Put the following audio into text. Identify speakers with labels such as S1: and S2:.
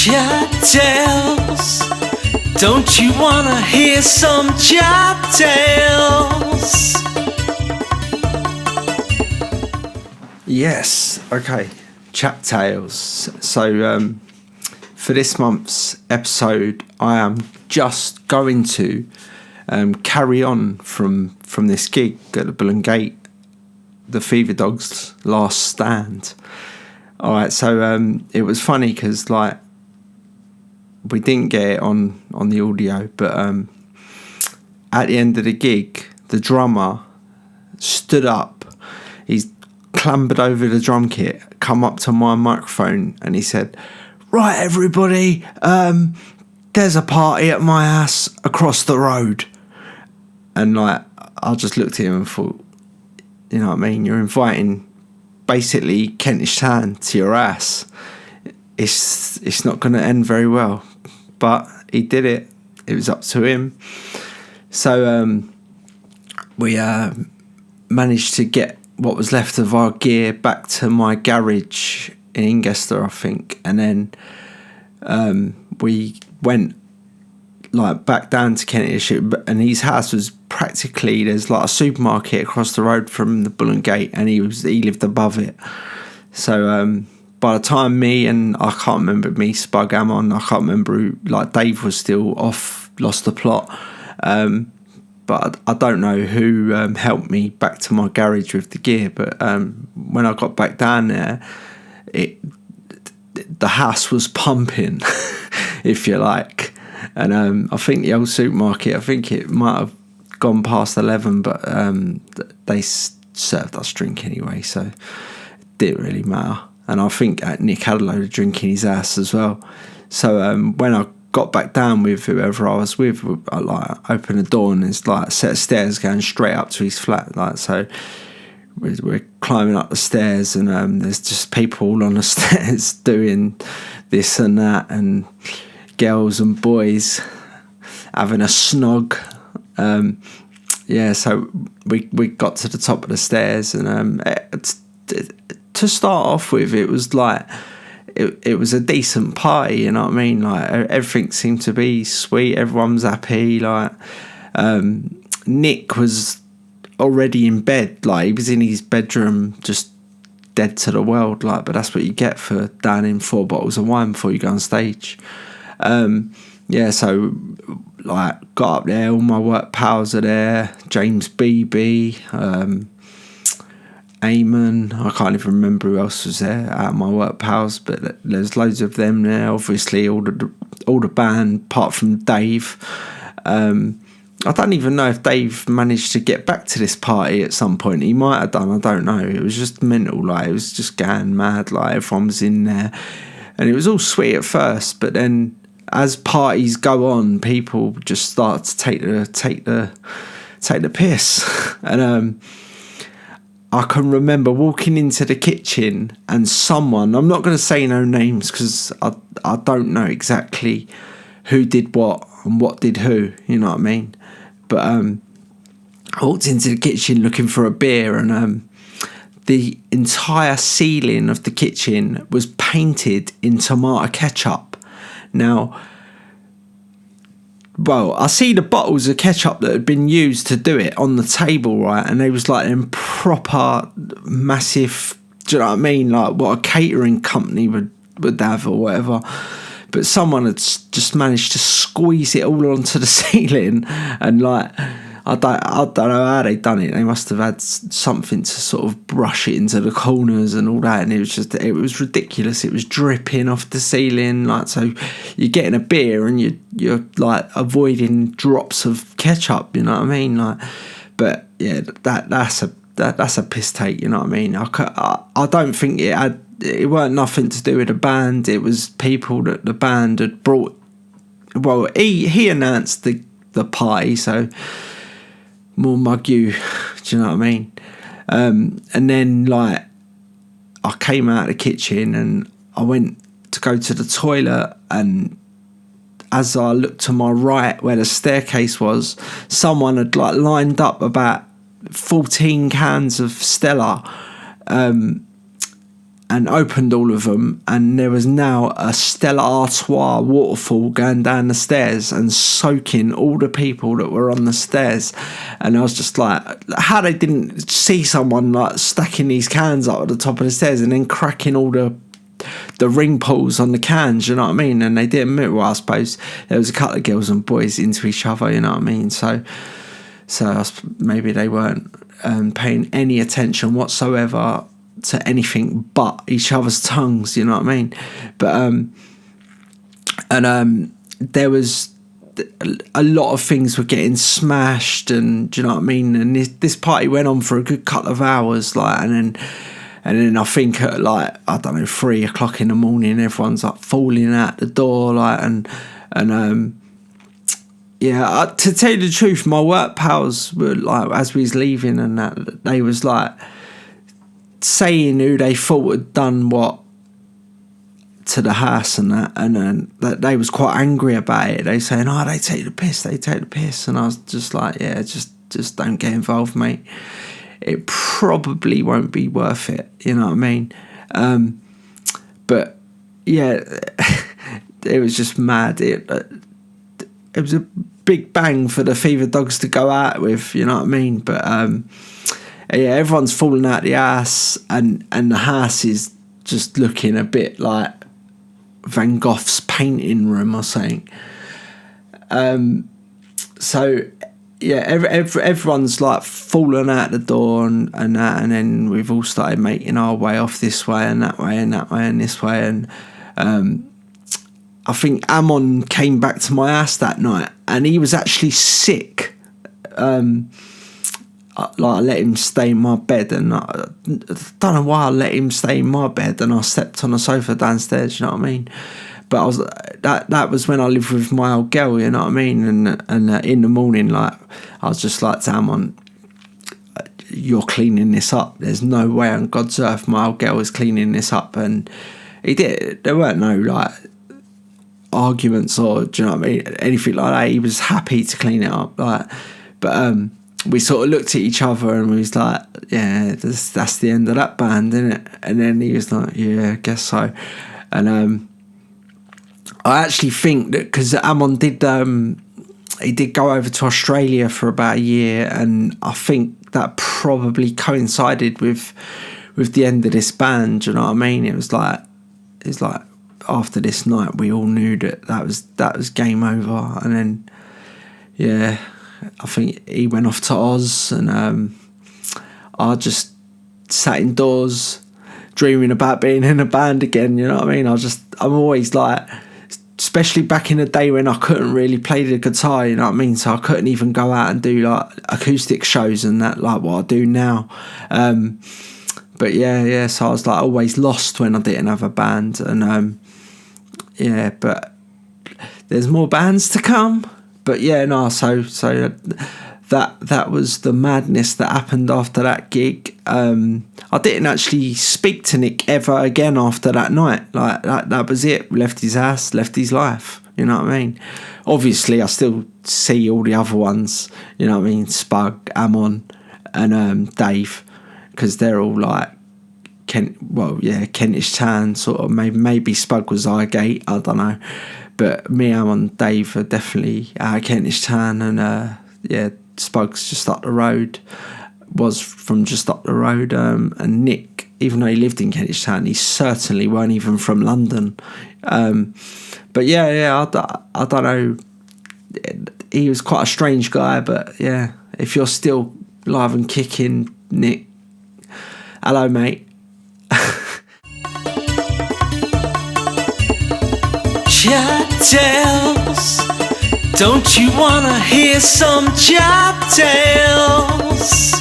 S1: Chat tales. Don't you wanna hear some chat tales?
S2: Yes, okay. Chat tales. So for this month's episode, I am just going to carry on from this gig at the Bull and Gate, the Fever Dogs' last stand. All right, so it was funny because like we didn't get it on the audio, but at the end of the gig, the drummer stood up. He's clambered over the drum kit, come up to my microphone, and he said, "Right, everybody, there's a party at my house across the road." And like, I just looked at him and thought, you know what I mean? You're inviting basically Kentish Town to your ass. It's not going to end very well. But he did it. It was up to him. So we managed to get what was left of our gear back to my garage in Ingester, I think. And then we went like back down to Kentish, and his house was practically, there's like a supermarket across the road from the Bull and Gate, and he lived above it. So by the time Spug, Ammon, I can't remember who, like Dave was still off, lost the plot. But I don't know who helped me back to my garage with the gear. But when I got back down there, the house was pumping, if you like. And I think the old supermarket, I think it might have gone past 11, but they served us drink anyway, so it didn't really matter. And I think Nick had a load of drink in his ass as well. So when I got back down with whoever I was with, I like opened the door and there's like a set of stairs going straight up to his flat. Like, so we're climbing up the stairs, and there's just people all on the stairs doing this and that, and girls and boys having a snog. So we got to the top of the stairs, and to start off with, it was like it was a decent party, you know what I mean? Like everything seemed to be sweet, everyone was happy. Like Nick was already in bed, like he was in his bedroom just dead to the world, like, but that's what you get for downing 4 bottles of wine before you go on stage. So like got up there, all my work pals are there, James BB, Eamon, I can't even remember who else was there out of my work pals, but there's loads of them there. Obviously all the band apart from Dave. I don't even know if Dave managed to get back to this party at some point. He might have done, I don't know. It was just mental, like it was just going mad, like everyone was in there, and it was all sweet at first, but then as parties go on, people just start to take the piss. And I can remember walking into the kitchen and someone, I'm not going to say no names because I don't know exactly who did what and what did who, you know what I mean? But I walked into the kitchen looking for a beer, and the entire ceiling of the kitchen was painted in tomato ketchup. Now, well, I see the bottles of ketchup that had been used to do it on the table, right? And they was like in proper massive, do you know what I mean? Like what a catering company would have or whatever. But someone had just managed to squeeze it all onto the ceiling, and like I don't know how they done it. They must have had something to sort of brush it into the corners and all that, and it was ridiculous. It was dripping off the ceiling, like, so you're getting a beer and you're like avoiding drops of ketchup, you know what I mean? Like, but yeah, that's a piss take, you know what I mean? I don't think it weren't nothing to do with the band. It was people that the band had brought. Well, he announced the party, so more mug you, do you know what I mean? And then like I came out of the kitchen and I went to go to the toilet, and as I looked to my right where the staircase was, someone had like lined up about 14 cans of Stella, and and opened all of them, and there was now a Stella Artois waterfall going down the stairs and soaking all the people that were on the stairs. And I was just like, how they didn't see someone like stacking these cans up at the top of the stairs and then cracking all the ring pulls on the cans, you know what I mean? And they didn't move. Well, I suppose there was a couple of girls and boys into each other, you know what I mean? So maybe they weren't paying any attention whatsoever to anything but each other's tongues, you know what I mean? But there was a lot of things were getting smashed, and do you know what I mean? And this party went on for a good couple of hours, like, and then I think at like, I don't know, 3 o'clock in the morning, everyone's like falling out the door, like, and yeah, to tell you the truth, my work pals were like, as we was leaving and that, they was like saying who they thought had done what to the house and that, and that they was quite angry about it. They saying, oh, they take the piss, and I was just like, yeah, just don't get involved, mate. It probably won't be worth it, you know what I mean? But yeah, it was just mad. It was a big bang for the Fever Dogs to go out with, you know what I mean? But yeah, everyone's falling out the ass, and the house is just looking a bit like Van Gogh's painting room or something. So yeah, everyone's like falling out the door and that, and then we've all started making our way off this way and that way and that way and this way, and I think Amon came back to my house that night, and he was actually sick. I let him stay in my bed, and I don't know why I let him stay in my bed, and I slept on the sofa downstairs, you know what I mean? But I was that was when I lived with my old girl, you know what I mean? And in the morning, like, I was just like, Amon, you're cleaning this up. There's no way on God's earth my old girl is cleaning this up. And he did. There weren't no like arguments or, do you know what I mean, anything like that. He was happy to clean it up, like, but we sort of looked at each other and we was like, yeah, that's the end of that band, isn't it? And then he was like, yeah, I guess so. And I actually think that because Amon did he did go over to Australia for about a year, and I think that probably coincided with the end of this band, you know what I mean? It was like after this night we all knew that was game over. And then yeah, I think he went off to Oz, and I just sat indoors dreaming about being in a band again, you know what I mean? I'm always like, especially back in the day when I couldn't really play the guitar, you know what I mean? So I couldn't even go out and do like acoustic shows and that, like what I do now. But yeah, so I was like always lost when I didn't have a band, and yeah, but there's more bands to come. But yeah, no, so that was the madness that happened after that gig. I didn't actually speak to Nick ever again after that night. Like that was it. Left his house, left his life. You know what I mean? Obviously, I still see all the other ones. You know what I mean? Spug, Amon, and Dave, because they're all like Kentish Town sort of. Maybe Spug was Highgate. I don't know. But me, Amon, Dave are definitely Kentish Town, and yeah, Spug's just up the road. Was from just up the road, and Nick, even though he lived in Kentish Town, he certainly weren't even from London. But yeah, I don't know. He was quite a strange guy, but yeah, if you're still live and kicking, Nick, hello, mate.
S1: CHAP tales, don't you wanna hear some CHAP tales?